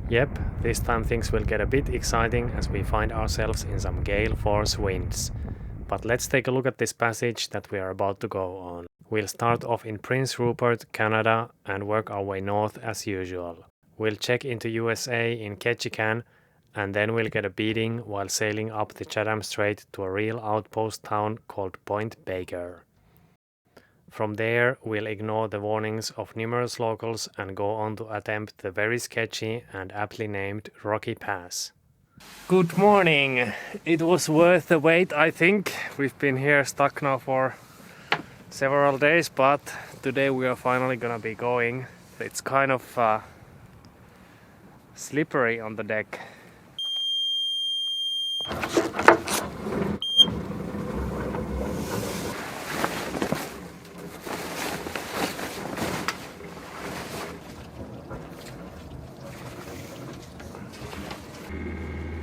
Yep, this time things will get a bit exciting as we find ourselves in some gale force winds. But let's take a look at this passage that we are about to go on. We'll start off in Prince Rupert, Canada, and work our way north as usual. We'll check into USA in Ketchikan, and then we'll get a beating while sailing up the Chatham Strait to a real outpost town called Point Baker. From there, we'll ignore the warnings of numerous locals and go on to attempt the very sketchy and aptly named Rocky Pass. Good morning! It was worth the wait, I think. We've been here stuck now for several days, but today we are finally gonna be going. It's kind of slippery on the deck.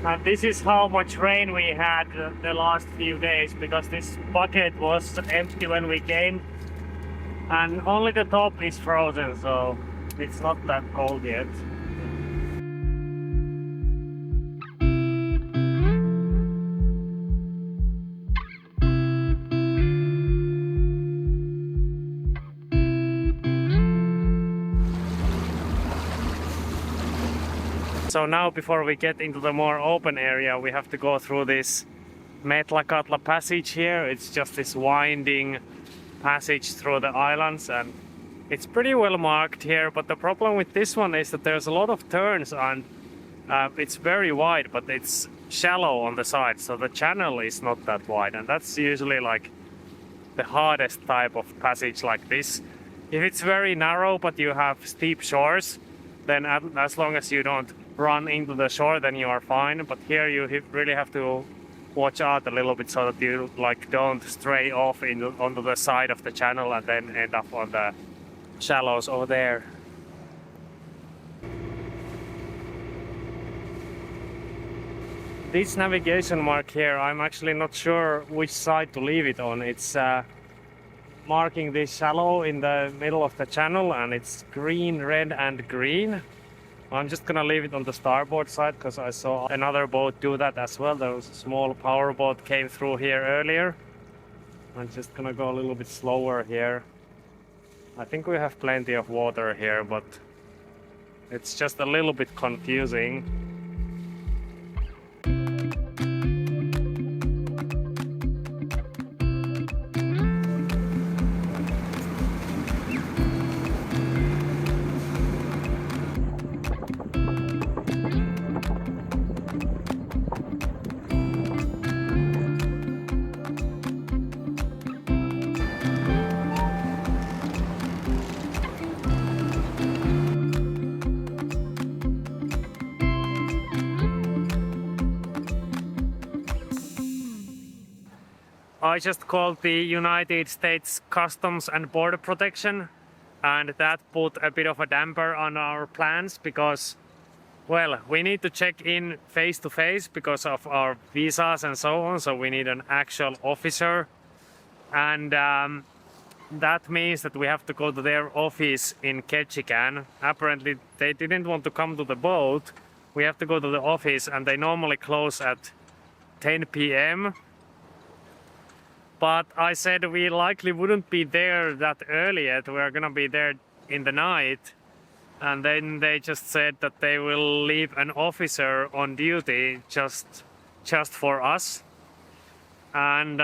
And this is how much rain we had the last few days, because this bucket was empty when we came and only the top is frozen, so it's not that cold yet. So now, before we get into the more open area, we have to go through this Metlakatla passage here. It's just this winding passage through the islands, and it's pretty well marked here, but the problem with this one is that there's a lot of turns, and it's very wide, but it's shallow on the side, so the channel is not that wide, and that's usually like the hardest type of passage like this. If it's very narrow but you have steep shores, then as long as you don't run into the shore, then you are fine. But here you really have to watch out a little bit so that you like don't stray off onto the side of the channel and then end up on the shallows over there. This navigation mark here, I'm actually not sure which side to leave it on. It's marking this shallow in the middle of the channel, and it's green, red and green. I'm just gonna leave it on the starboard side because I saw another boat do that as well. There was a small power boat came through here earlier. I'm just gonna go a little bit slower here. I think we have plenty of water here, but it's just a little bit confusing. I just called the United States Customs and Border Protection, and that put a bit of a damper on our plans because, well, we need to check in face to face because of our visas and so on, so we need an actual officer, and that means that we have to go to their office in Ketchikan. Apparently they didn't want to come to the boat. We have to go to the office, and they normally close at 10 p.m. But I said we likely wouldn't be there that early yet. We're gonna be there in the night. And then they just said that they will leave an officer on duty just for us. And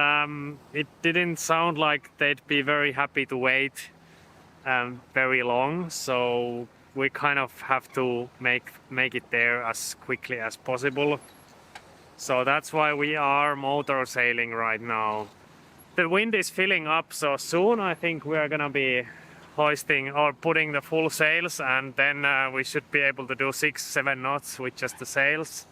it didn't sound like they'd be very happy to wait very long. So we kind of have to make it there as quickly as possible. So that's why we are motor sailing right now. The wind is filling up, so soon I think we are gonna be hoisting or putting the full sails, and then we should be able to do 6-7 knots with just the sails.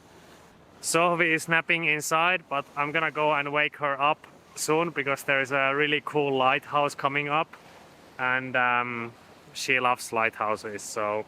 Sophie is napping inside, but I'm gonna go and wake her up soon because there is a really cool lighthouse coming up, and she loves lighthouses, so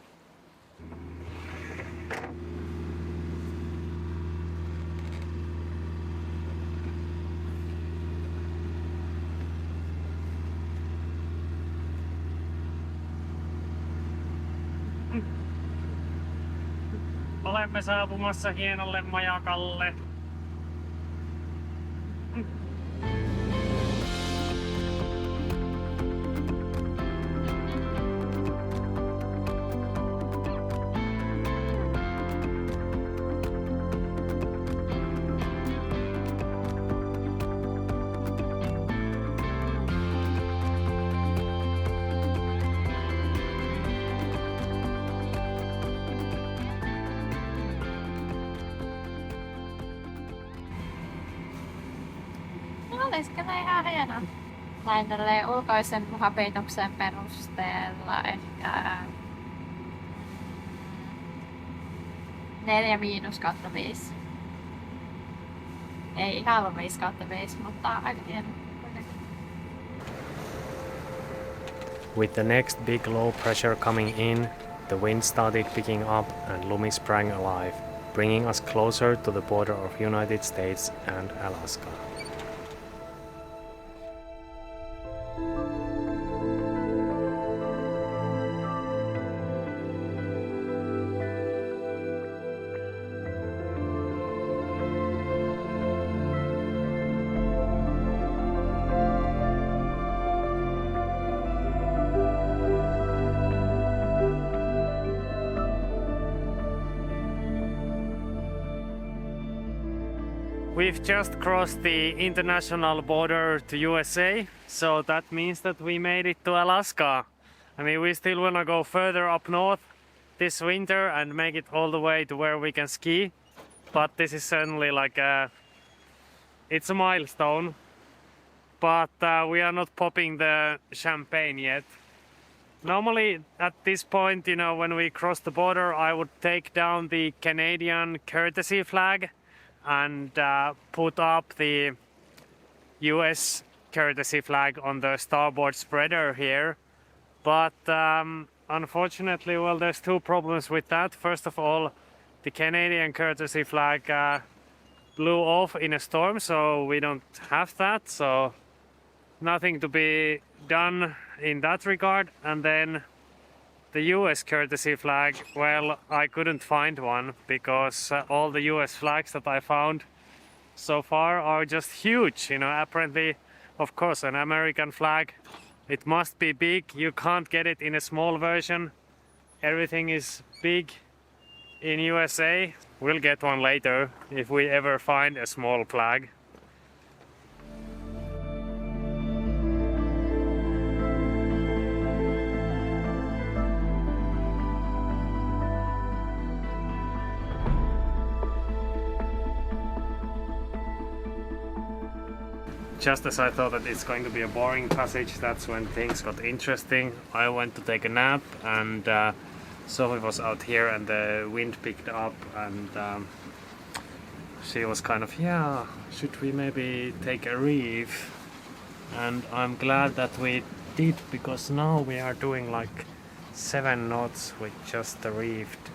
Olemme saapumassa hienolle majakalle. Olisikin ihan hieno. Näin tälleen ulkoisen muhapeituksen perusteella ehkä 4-5. Ei ihan 5/5, mutta aika hieno. With the next big low pressure coming in, the wind started picking up and Lumi sprang alive, bringing us closer to the border of United States and Alaska. We've just crossed the international border to USA, so that means that we made it to Alaska. I mean, we still want to go further up north this winter and make it all the way to where we can ski, but this is certainly like it's a milestone, but we are not popping the champagne yet. Normally at this point, you know, when we cross the border, I would take down the Canadian courtesy flag and put up the US courtesy flag on the starboard spreader here. But unfortunately, well, there's two problems with that. First of all, the Canadian courtesy flag blew off in a storm, so we don't have that. So nothing to be done in that regard. And then the US courtesy flag, well, I couldn't find one because all the US flags that I found so far are just huge. You know, apparently, of course, an American flag, it must be big. You can't get it in a small version. Everything is big in USA. We'll get one later if we ever find a small flag. Just as I thought that it's going to be a boring passage, that's when things got interesting. I went to take a nap and Sophie was out here and the wind picked up and she was kind of, yeah, should we maybe take a reef? And I'm glad that we did, because now we are doing like 7 knots with just the reefed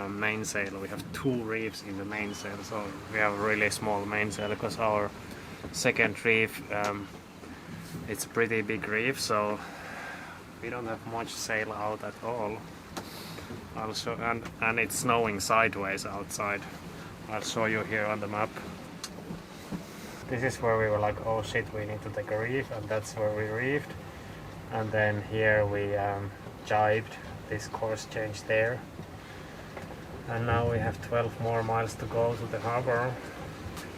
mainsail. We have 2 reefs in the mainsail, so we have a really small mainsail because our second reef, it's a pretty big reef, so we don't have much sail out at all. Also, and it's snowing sideways outside. I'll show you here on the map. This is where we were like, oh shit, we need to take a reef, and that's where we reefed. And then here we jibed this course change there. And now we have 12 more miles to go to the harbor.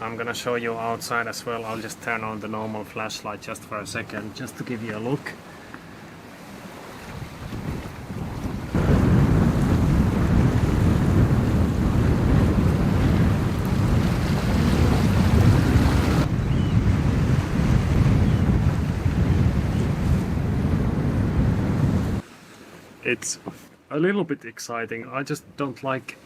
I'm gonna show you outside as well. I'll just turn on the normal flashlight just for a second, just to give you a look. It's a little bit exciting. I just don't like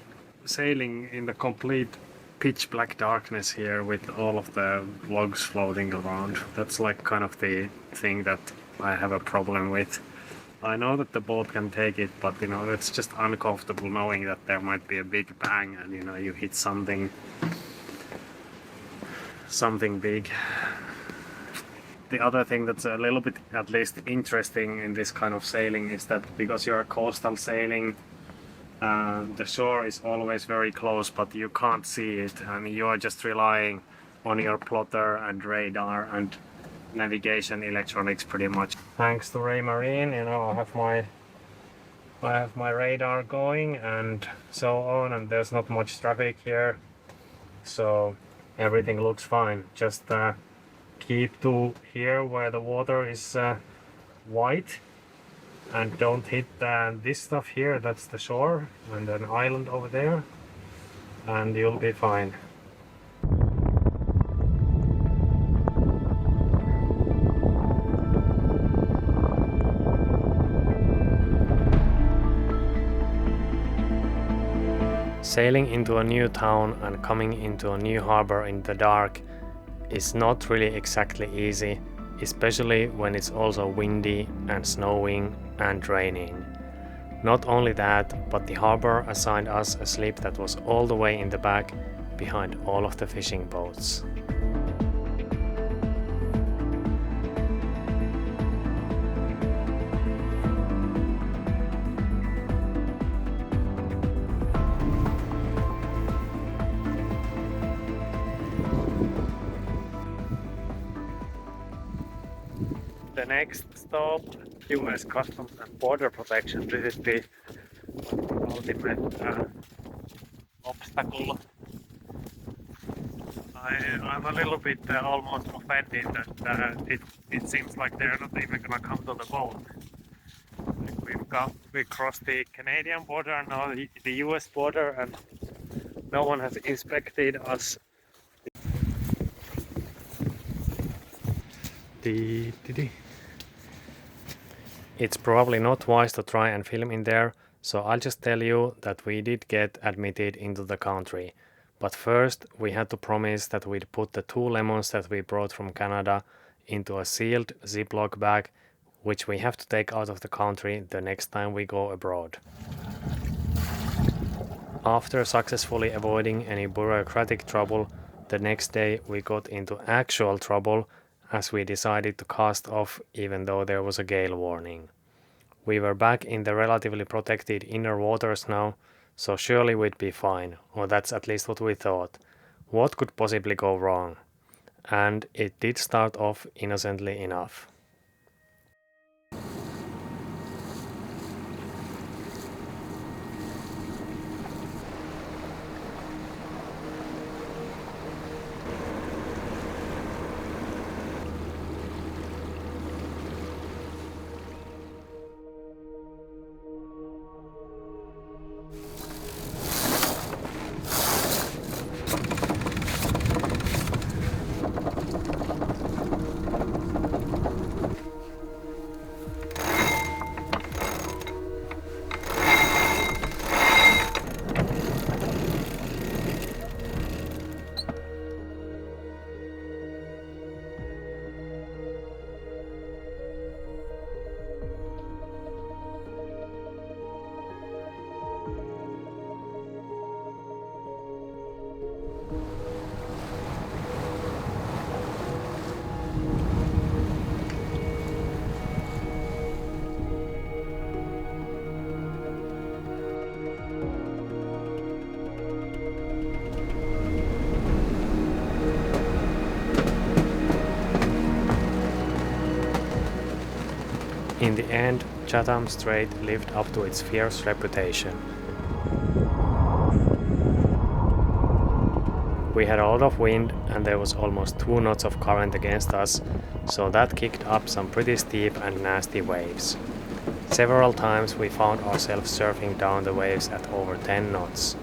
sailing in the complete pitch black darkness here with all of the logs floating around. That's like kind of the thing that I have a problem with. I know that the boat can take it, but you know, it's just uncomfortable knowing that there might be a big bang and you know, you hit something big. The other thing that's a little bit at least interesting in this kind of sailing is that because you're coastal sailing, The shore is always very close, but you can't see it, and you are just relying on your plotter and radar and navigation electronics pretty much. Thanks to Ray Marine, you know, I have my radar going and so on, and there's not much traffic here, so everything looks fine. Just keep to here where the water is white, and don't hit this stuff here. That's the shore and an island over there, and you'll be fine. Sailing into a new town and coming into a new harbor in the dark is not really exactly easy, especially when it's also windy and snowing and raining. Not only that, but the harbor assigned us a slip that was all the way in the back behind all of the fishing boats. The next stop, US Customs and Border Protection. This is the ultimate obstacle. I'm a little bit almost offended that it seems like they're not even gonna come to the boat. Like we crossed the Canadian border and now the US border, and no one has inspected us. It's probably not wise to try and film in there, so I'll just tell you that we did get admitted into the country. But first, we had to promise that we'd put the 2 lemons that we brought from Canada into a sealed Ziploc bag, which we have to take out of the country the next time we go abroad. After successfully avoiding any bureaucratic trouble, the next day we got into actual trouble as we decided to cast off even though there was a gale warning. We were back in the relatively protected inner waters now, so surely we'd be fine, or that's at least what we thought. What could possibly go wrong? And it did start off innocently enough. In the end, Chatham Strait lived up to its fierce reputation. We had a lot of wind and there was almost 2 knots of current against us, so that kicked up some pretty steep and nasty waves. Several times we found ourselves surfing down the waves at over 10 knots.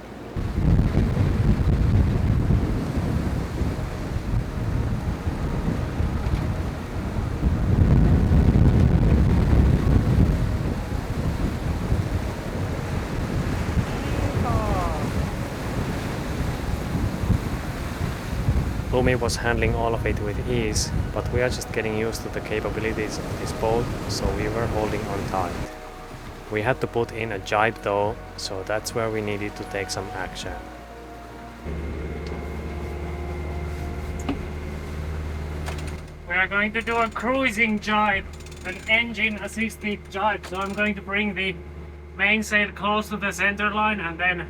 Lumi was handling all of it with ease, but we are just getting used to the capabilities of this boat, so we were holding on tight. We had to put in a jibe though, so that's where we needed to take some action. We are going to do a cruising jibe, an engine assisted jibe, so I'm going to bring the mainsail close to the center line and then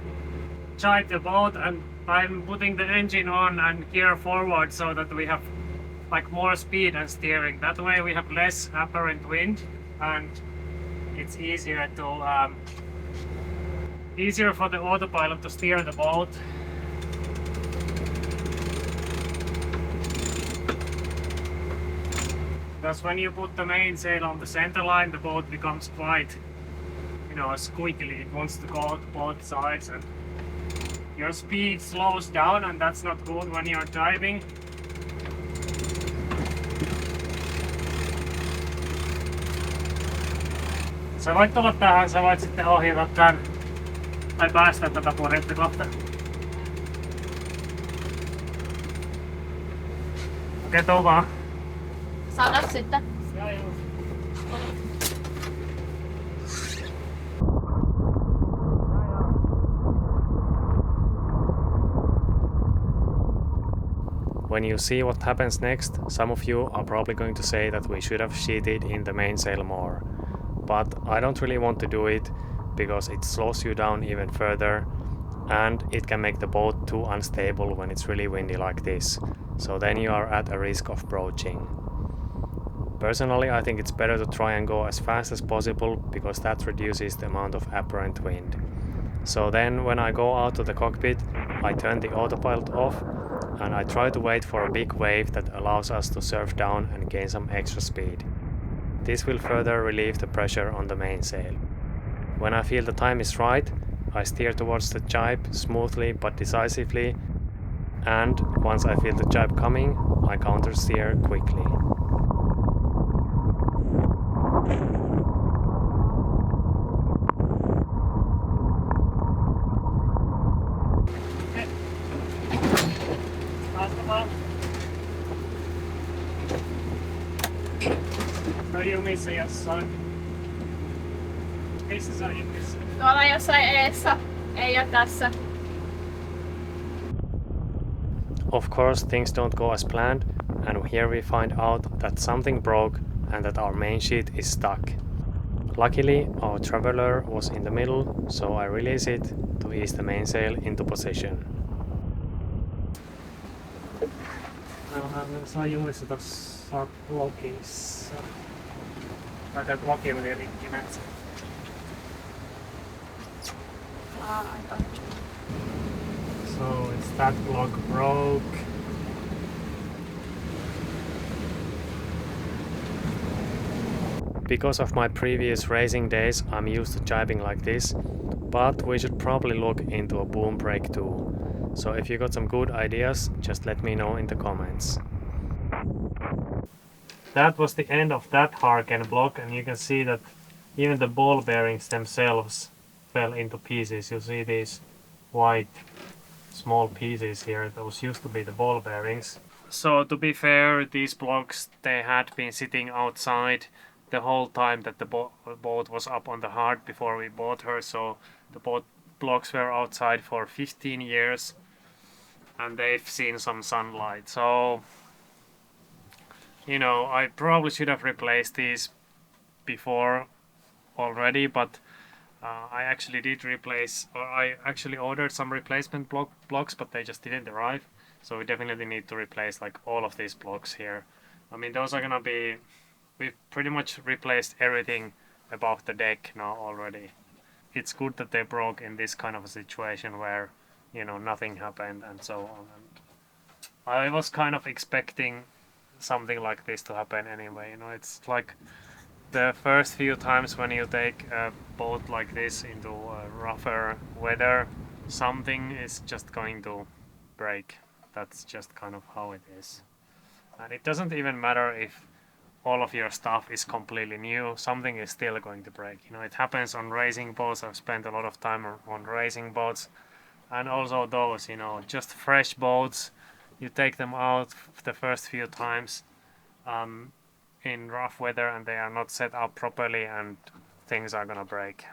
jibe the boat, and I'm putting the engine on and gear forward so that we have like more speed and steering. That way we have less apparent wind and it's easier to easier for the autopilot to steer the boat. Because when you put the mainsail on the center line, the boat becomes quite, you know, squiggly. It wants to go to both sides and your speed slows down, and that's not good when you're driving. Sä voit tulla tähän, sä voit sitten ohjata tän tai päästä tätä puoletta kohta. Okei, tuu vaan. Sano sitten. Joo, joo. When you see what happens next, some of you are probably going to say that we should have sheeted in the mainsail more. But I don't really want to do it because it slows you down even further and it can make the boat too unstable when it's really windy like this. So then you are at a risk of broaching. Personally, I think it's better to try and go as fast as possible because that reduces the amount of apparent wind. So then when I go out to the cockpit, I turn the autopilot off and I try to wait for a big wave that allows us to surf down and gain some extra speed. This will further relieve the pressure on the mainsail. When I feel the time is right, I steer towards the jibe smoothly but decisively, and once I feel the jibe coming, I counter steer quickly. Missä jossain? Missä sä oot missä? Tuolla jossain eessä. Ei oo tässä. Of course, things don't go as planned, and here we find out that something broke and that our main sheet is stuck. Luckily, our traveler was in the middle, so I release it to ease the mainsail into position. Saa juurissa tossa blogissa. Tai blogi meni rikki näin. So it's that block broke. Because of my previous racing days, I'm used to jibing like this, but we should probably look into a boom brake too. So if you got some good ideas, just let me know in the comments. That was the end of that Harken block, and you can see that even the ball bearings themselves fell into pieces. You see these white small pieces here. Those used to be the ball bearings. So to be fair, these blocks, they had been sitting outside the whole time that the boat was up on the hard before we bought her. So the boat blocks were outside for 15 years and they've seen some sunlight. So, you know, I probably should have replaced these before already, but I actually did replace, or I actually ordered some replacement blocks, but they just didn't arrive. So we definitely need to replace like all of these blocks here. I mean, those are gonna be, we've pretty much replaced everything above the deck now already. It's good that they broke in this kind of a situation where, you know, nothing happened and so on. And I was kind of expecting something like this to happen anyway. You know, it's like the first few times when you take a boat like this into rougher weather, something is just going to break. That's just kind of how it is. And it doesn't even matter if all of your stuff is completely new, something is still going to break. You know, it happens on racing boats. I've spent a lot of time on racing boats, and also those, you know, just fresh boats. You take them out the first few times in rough weather and they are not set up properly and things are gonna break.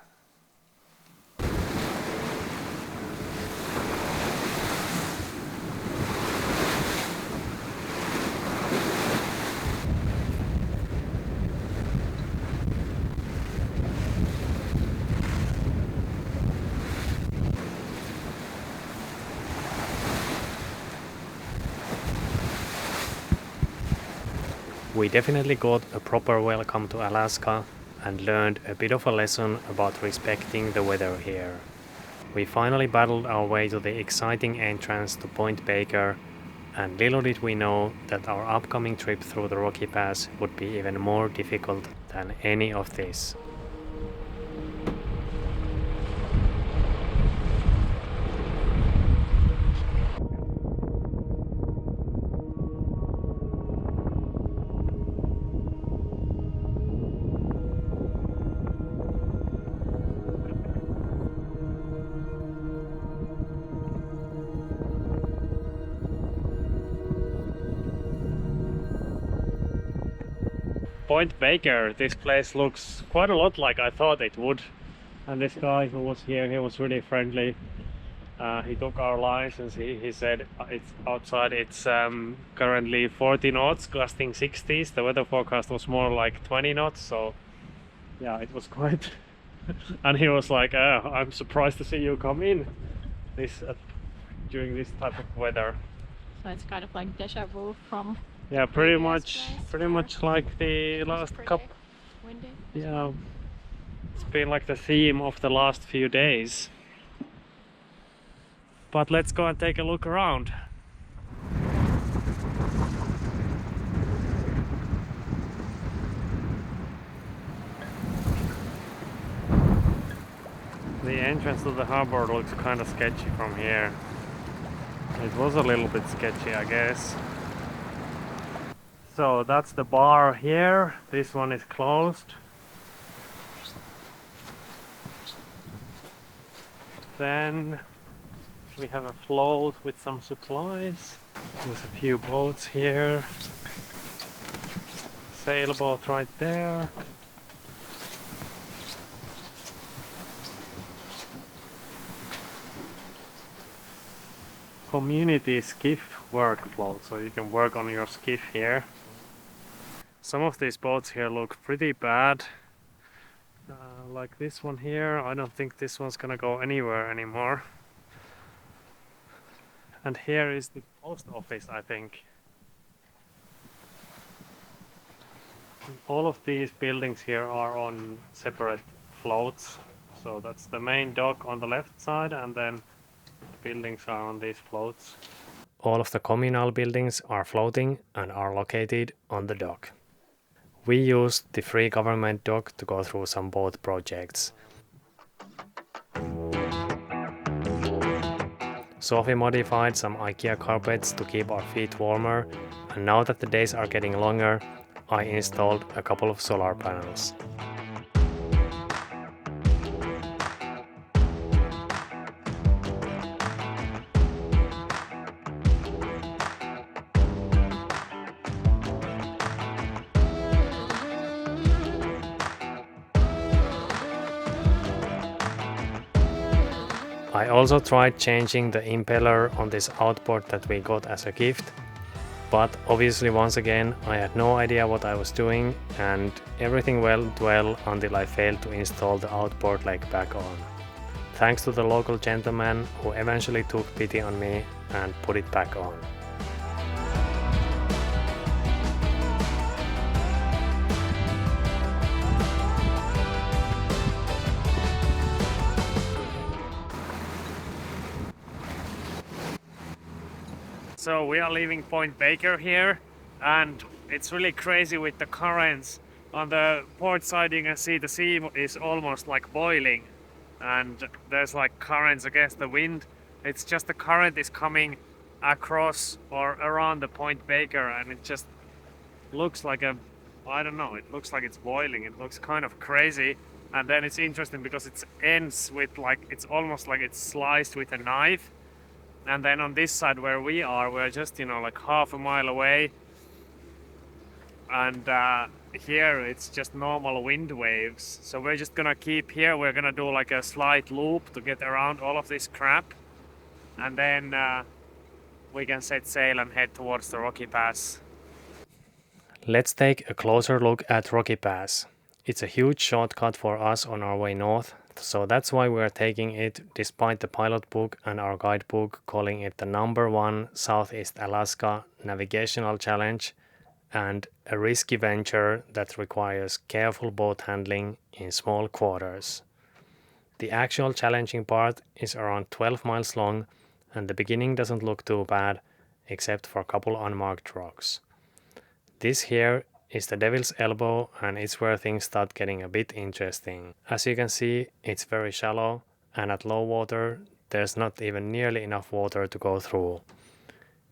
We definitely got a proper welcome to Alaska and learned a bit of a lesson about respecting the weather here. We finally battled our way to the exciting entrance to Point Baker, and little did we know that our upcoming trip through the Rocky Pass would be even more difficult than any of this. Point Baker, this place looks quite a lot like I thought it would. And this guy who was here, he was really friendly. He took our license. He said it's outside. It's currently 40 knots, gusting 60s. The weather forecast was more like 20 knots. So yeah, it was quite. And he was like, "I'm surprised to see you come in this during this type of weather." So it's kind of like deja vu from Yeah, pretty much like the last cup. windy. Yeah, it's been like the theme of the last few days. But let's go and take a look around. The entrance to the harbor looks kind of sketchy from here. It was a little bit sketchy, I guess. So that's the bar here. This one is closed. Then we have a float with some supplies. There's a few boats here. Sailboat right there. Community skiff work float, so you can work on your skiff here. Some of these boats here look pretty bad. Like this one here, I don't think this one's gonna go anywhere anymore. And here is the post office, I think. All of these buildings here are on separate floats. So that's the main dock on the left side, and then the buildings are on these floats. All of the communal buildings are floating and are located on the dock. We used the free government dock to go through some boat projects. Sophie modified some IKEA carpets to keep our feet warmer, and now that the days are getting longer, I installed a couple of solar panels. I also tried changing the impeller on this outboard that we got as a gift, but obviously once again I had no idea what I was doing, and everything went well until I failed to install the outboard leg back on. Thanks to the local gentleman who eventually took pity on me and put it back on. So we are leaving Point Baker here, and it's really crazy with the currents. On the port side you can see the sea is almost like boiling, and there's like currents against the wind. It's just the current is coming across or around the Point Baker, and it just looks like I don't know, it looks like it's boiling. It looks kind of crazy. And then it's interesting because it ends with like, it's almost like it's sliced with a knife. And then on this side where we are, we're just, like half a mile away. And here it's just normal wind waves. So we're just gonna keep here. We're gonna do like a slight loop to get around all of this crap. And then we can set sail and head towards the Rocky Pass. Let's take a closer look at Rocky Pass. It's a huge shortcut for us on our way north, so that's why we are taking it despite the pilot book and our guidebook calling it the #1 Southeast Alaska Navigational Challenge, and a risky venture that requires careful boat handling in small quarters. The actual challenging part is around 12 miles long, and the beginning doesn't look too bad, except for a couple unmarked rocks. This here is the Devil's Elbow, and it's where things start getting a bit interesting. As you can see, it's very shallow, and at low water, there's not even nearly enough water to go through.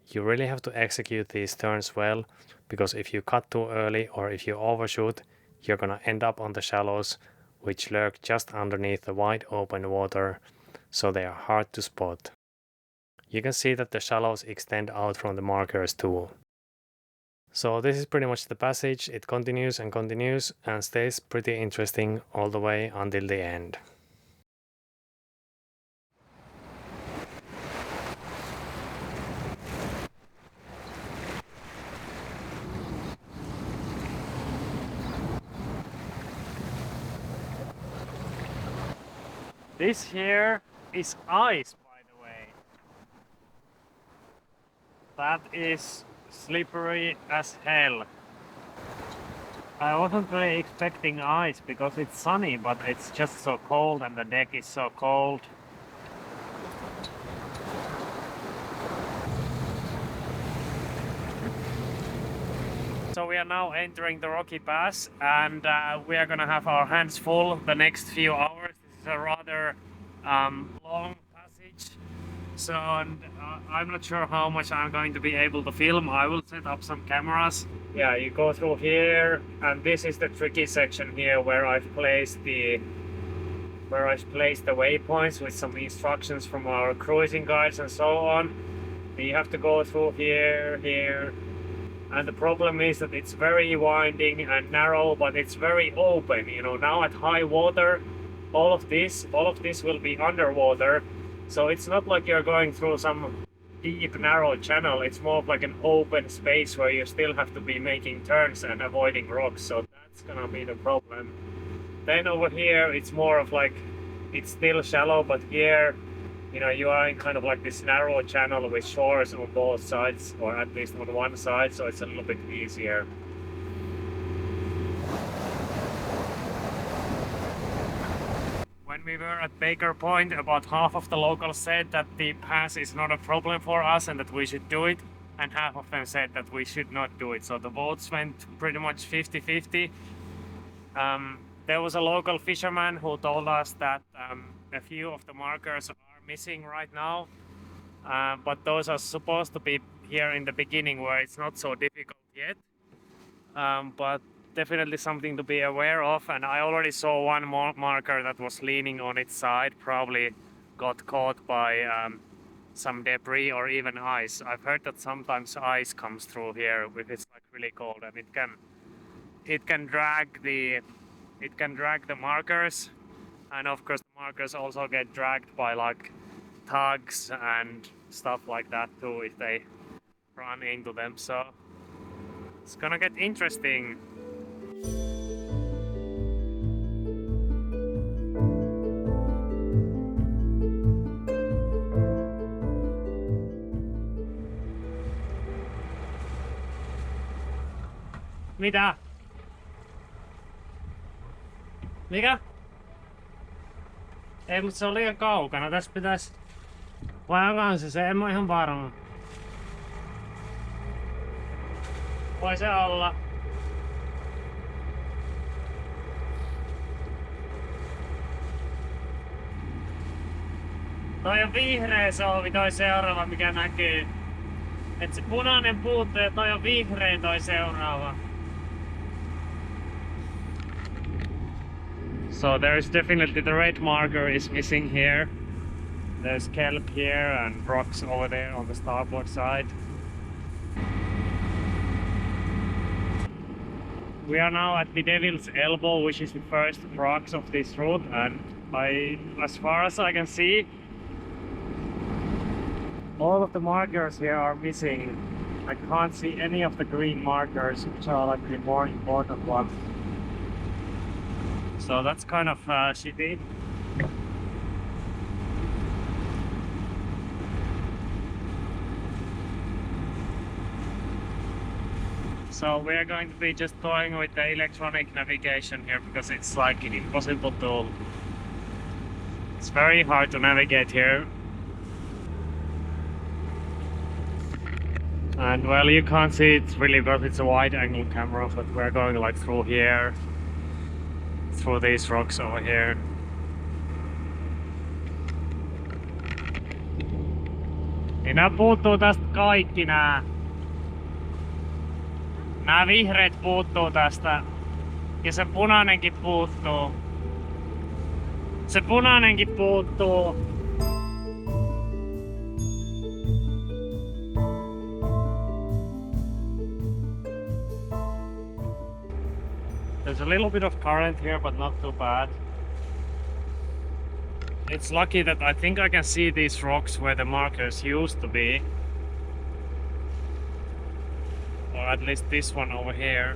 You really have to execute these turns well, because if you cut too early or if you overshoot, you're gonna end up on the shallows, which lurk just underneath the wide open water, so they are hard to spot. You can see that the shallows extend out from the markers too. So this is pretty much the passage. It continues and stays pretty interesting all the way until the end. This here is ice, by the way. That is slippery as hell. I wasn't really expecting ice because it's sunny, but it's just so cold and the deck is so cold. So we are now entering the Rocky Pass, and we are gonna have our hands full the next few hours. This is a rather long passage, so I'm not sure how much I'm going to be able to film. I will set up some cameras. Yeah, you go through here, and this is the tricky section here where I've placed the waypoints with some instructions from our cruising guides and so on. You have to go through here. And the problem is that it's very winding and narrow, but it's very open. You know, now at high water, all of this will be underwater. So it's not like you're going through some deep, narrow channel. It's more of like an open space where you still have to be making turns and avoiding rocks. So that's gonna be the problem. Then over here, it's more of like, it's still shallow, but here, you know, you are in kind of like this narrow channel with shores on both sides, or at least on one side, so it's a little bit easier. When we were at Baker Point, about half of the locals said that the pass is not a problem for us and that we should do it, and half of them said that we should not do it. So the votes went pretty much 50-50. There was a local fisherman who told us that a few of the markers are missing right now, but those are supposed to be here in the beginning where it's not so difficult yet, but definitely something to be aware of. And I already saw one more marker that was leaning on its side, probably got caught by some debris or even ice. I've heard that sometimes ice comes through here if it's like really cold, and it can drag the markers, and of course the markers also get dragged by like tugs and stuff like that too if they run into them. So it's gonna get interesting. Mitä? Mikä? Ei, mutta se on liian kaukana. Tässä pitäisi... Vai onkohan se? En mä ihan varma. Voi se olla. Toi on vihreä solvi, toi seuraava mikä näkyy. Et se punainen puuttuu ja toi on vihreä toi seuraava. So there's definitely the red marker is missing here. There's kelp here and rocks over there on the starboard side. We are now at the Devil's Elbow, which is the first rocks of this route, and as far as I can see, all of the markers here are missing. I can't see any of the green markers, which are like the more important ones. So that's kind of shitty. So we're going to be just toying with the electronic navigation here because it's like impossible to... It's very hard to navigate here. And well, you can't see it really because it's a wide angle camera, but we're going like through here, through these rocks over here. Niin nää puuttuu tästä kaikki nää. Nää vihreät puuttuu tästä. Ja se punainenkin puuttuu. Se punainenkin puuttuu. There's a little bit of current here, but not too bad. It's lucky that I think I can see these rocks where the markers used to be. Or at least this one over here.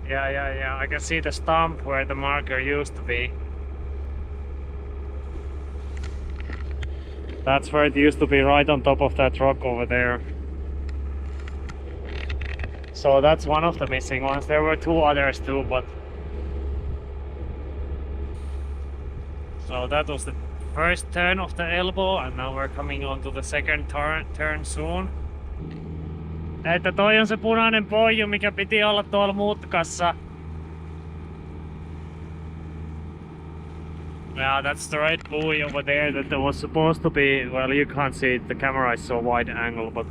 Yeah, I can see the stump where the marker used to be. That's where it used to be, right on top of that rock over there. So that's one of the missing ones. There were two others too, but... So that was the first turn of the elbow, and now we're coming on to the second turn soon. Että toi on se punainen poiju, mikä piti olla tuolla mutkassa. Yeah, that's the red buoy over there that was supposed to be... Well, you can't see it, the camera is so wide angle, but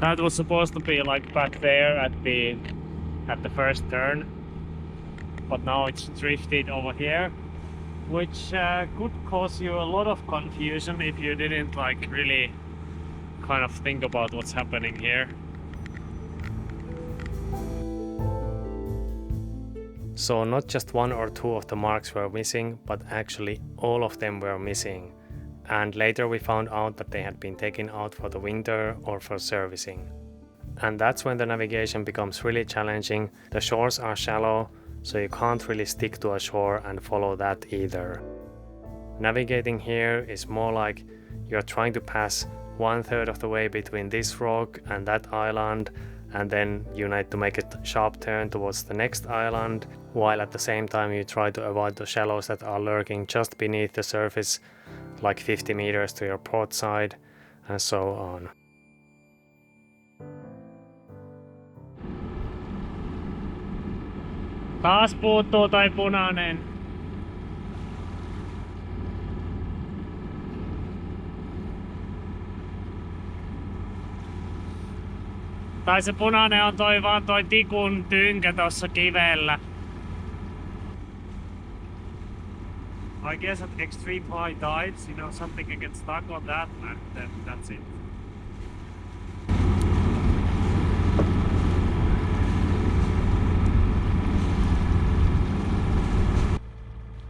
that was supposed to be like back there at the first turn. But now it's drifted over here, which could cause you a lot of confusion if you didn't like really kind of think about what's happening here. So not just one or two of the marks were missing, but actually all of them were missing. And later we found out that they had been taken out for the winter or for servicing. And that's when the navigation becomes really challenging. The shores are shallow, so you can't really stick to a shore and follow that either. Navigating here is more like you're trying to pass 1/3 of the way between this rock and that island, and then you need to make a sharp turn towards the next island, while at the same time you try to avoid the shallows that are lurking just beneath the surface, like 50 meters to your port side, and so on. Taas puuttuu toi punainen. Tai se punainen on vaan toi tikun tynkä tossa kivellä. I guess at extreme high tides, something can get stuck on that, and then that's it.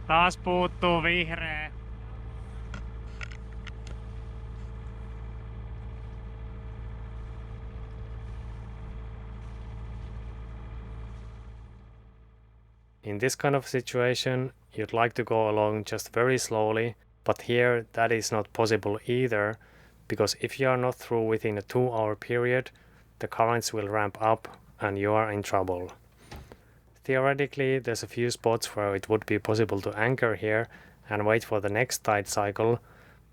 Taas puuttuu vihreä. In this kind of situation, you'd like to go along just very slowly, but here that is not possible either, because if you are not through within a 2-hour period, the currents will ramp up and you are in trouble. Theoretically, there's a few spots where it would be possible to anchor here and wait for the next tide cycle,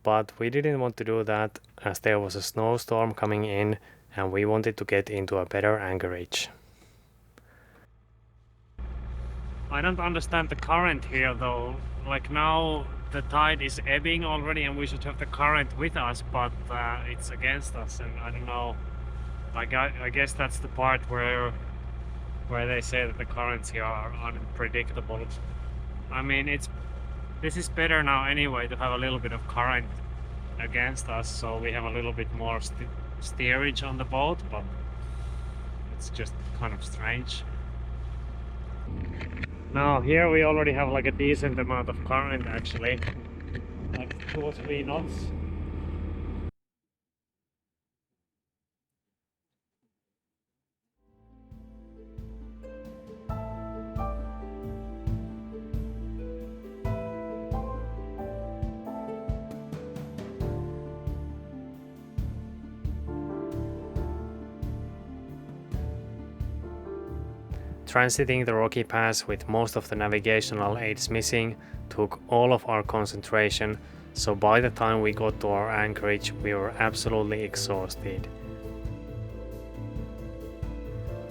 but we didn't want to do that as there was a snowstorm coming in and we wanted to get into a better anchorage. I don't understand the current here though. Like now the tide is ebbing already and we should have the current with us, but it's against us, and I don't know. Like I guess that's the part where they say that the currents here are unpredictable. I mean, this is better now anyway to have a little bit of current against us, so we have a little bit more steerage on the boat, but it's just kind of strange. Now here we already have like a decent amount of current actually, like 2 or 3 knots. Transiting the rocky pass with most of the navigational aids missing took all of our concentration, so by the time we got to our anchorage we were absolutely exhausted.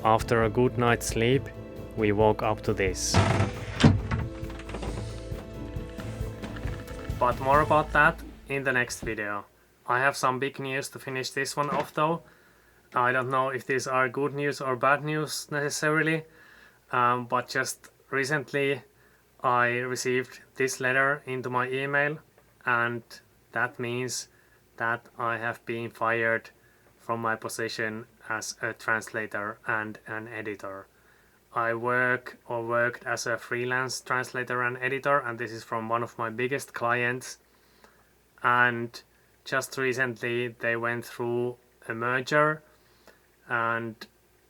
After a good night's sleep, we woke up to this. But more about that in the next video. I have some big news to finish this one off though. I don't know if these are good news or bad news necessarily, but just recently I received this letter into my email, and that means that I have been fired from my position as a translator and an editor. I worked as a freelance translator and editor, and this is from one of my biggest clients, and just recently they went through a merger, and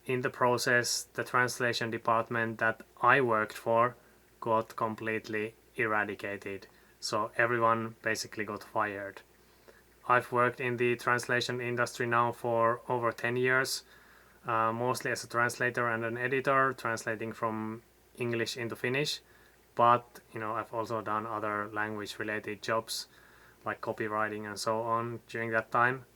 in the process the translation department that I worked for got completely eradicated, so everyone basically got fired. I've worked in the translation industry now for over 10 years, mostly as a translator and an editor, translating from English into Finnish, but I've also done other language related jobs like copywriting and so on during that time.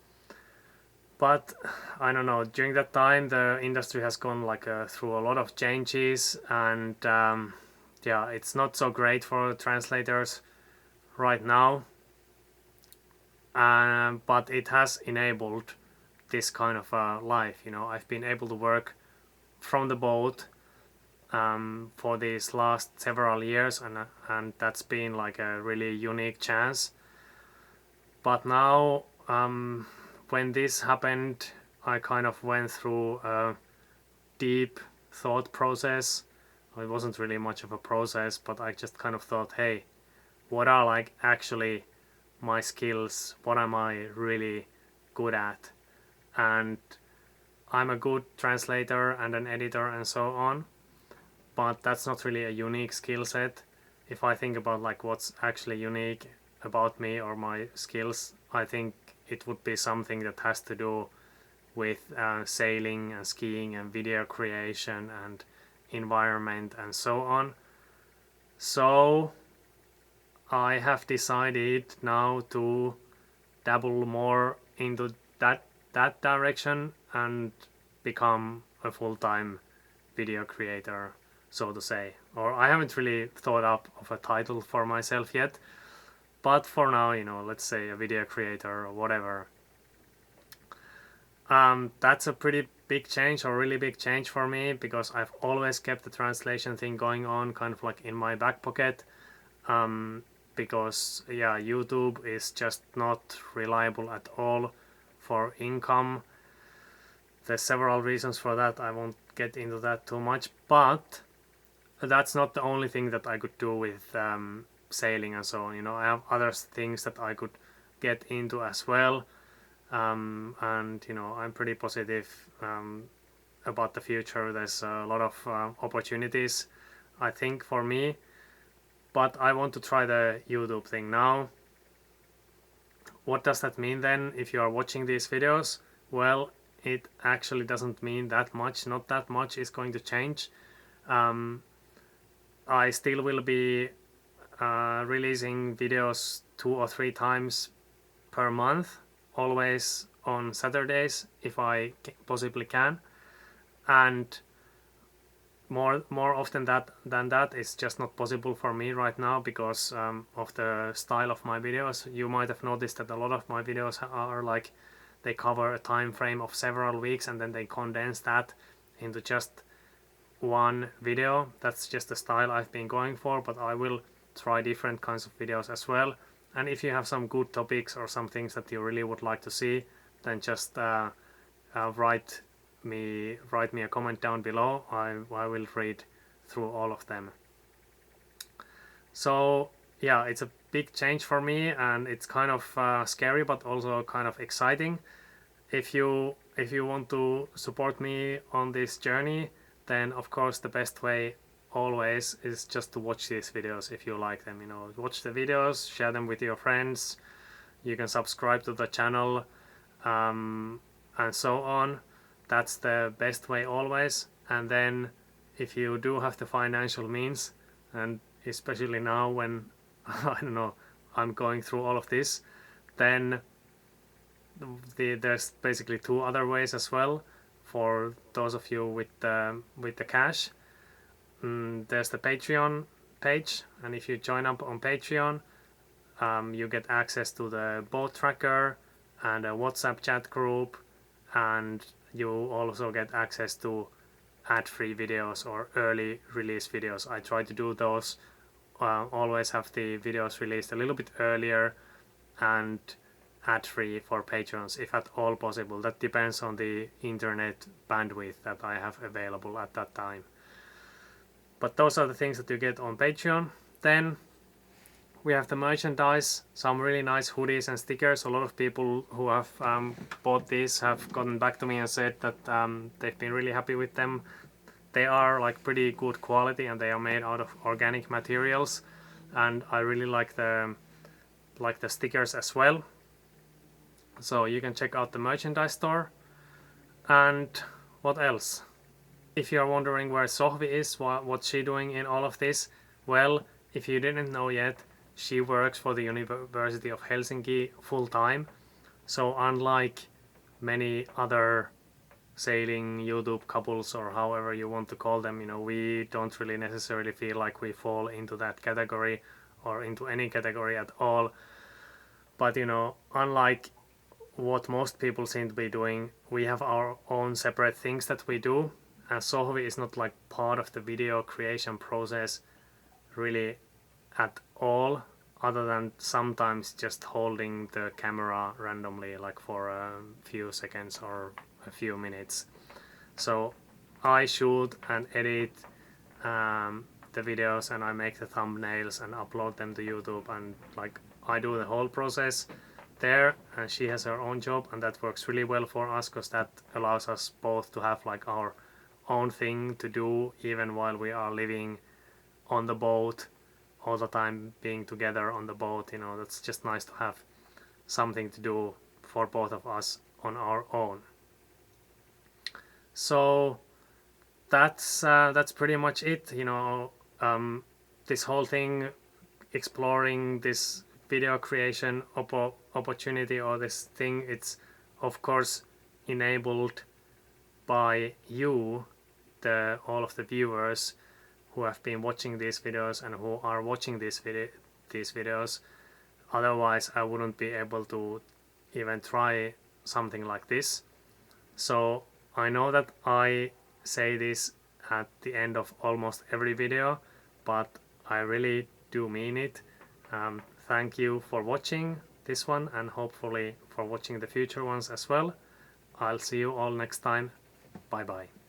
But I don't know, during that time the industry has gone through a lot of changes, and yeah, it's not so great for translators right now, but it has enabled this kind of life. I've been able to work from the boat for these last several years, and that's been like a really unique chance. But now when this happened, I kind of went through a deep thought process. It wasn't really much of a process, but I just kind of thought, hey, what are actually my skills? What am I really good at? And I'm a good translator and an editor and so on, but that's not really a unique skill set. If I think about what's actually unique about me or my skills, I think it would be something that has to do with sailing and skiing and video creation and environment and so on. So I have decided now to dabble more into that direction and become a full-time video creator, so to say. Or I haven't really thought up of a title for myself yet, but for now, let's say a video creator or whatever. That's a pretty big change, or really big change for me, because I've always kept the translation thing going on kind of in my back pocket, because yeah, YouTube is just not reliable at all for income. There's several reasons for that. I won't get into that too much, but that's not the only thing that I could do with sailing and so on. I have other things that I could get into as well, and I'm pretty positive about the future. There's a lot of opportunities, I think, for me, but I want to try the YouTube thing now. What does that mean then if you are watching these videos? Well, it actually doesn't mean that much. Not that much is going to change. I still will be releasing videos 2 or 3 times per month, always on Saturdays if I possibly can, and more often than that is just not possible for me right now because of the style of my videos. You might have noticed that a lot of my videos are they cover a time frame of several weeks, and then they condense that into just one video. That's just the style I've been going for, but I will try different kinds of videos as well. And if you have some good topics or some things that you really would like to see, then just write me a comment down below. I will read through all of them. So yeah, it's a big change for me, and it's kind of scary but also kind of exciting. If you want to support me on this journey, then of course the best way always is just to watch these videos if you like them. Watch the videos, share them with your friends, you can subscribe to the channel, and so on. That's the best way always. And then if you do have the financial means, and especially now when I don't know, I'm going through all of this, then there's basically two other ways as well for those of you with the cash. There's the Patreon page, and if you join up on Patreon, you get access to the boat tracker and a WhatsApp chat group, and you also get access to ad-free videos or early release videos. I try to do those, always have the videos released a little bit earlier and ad-free for patrons if at all possible. That depends on the internet bandwidth that I have available at that time. But those are the things that you get on Patreon. Then we have the merchandise, some really nice hoodies and stickers. A lot of people who have bought these have gotten back to me and said that they've been really happy with them. They are like pretty good quality and they are made out of organic materials, and I really like the stickers as well. So you can check out the merchandise store. And what else? If you are wondering where Sohvi is, what's she doing in all of this? Well, if you didn't know yet, she works for the University of Helsinki full time. So unlike many other sailing YouTube couples, or however you want to call them, we don't really necessarily feel like we fall into that category or into any category at all. But unlike what most people seem to be doing, we have our own separate things that we do, and Sohvi is not like part of the video creation process really at all, other than sometimes just holding the camera randomly, like for a few seconds or a few minutes. So I shoot and edit the videos, and I make the thumbnails and upload them to YouTube, and like I do the whole process there, and she has her own job, and that works really well for us because that allows us both to have like our own thing to do even while we are living on the boat all the time, being together on the boat. That's just nice to have something to do for both of us on our own. So that's pretty much it. This whole thing, exploring this video creation opportunity or this thing, it's of course enabled by you, all of the viewers who have been watching these videos and who are watching these videos. Otherwise I wouldn't be able to even try something like this. So I know that I say this at the end of almost every video, but I really do mean it. Thank you for watching this one, and hopefully for watching the future ones as well. I'll see you all next time. Bye bye.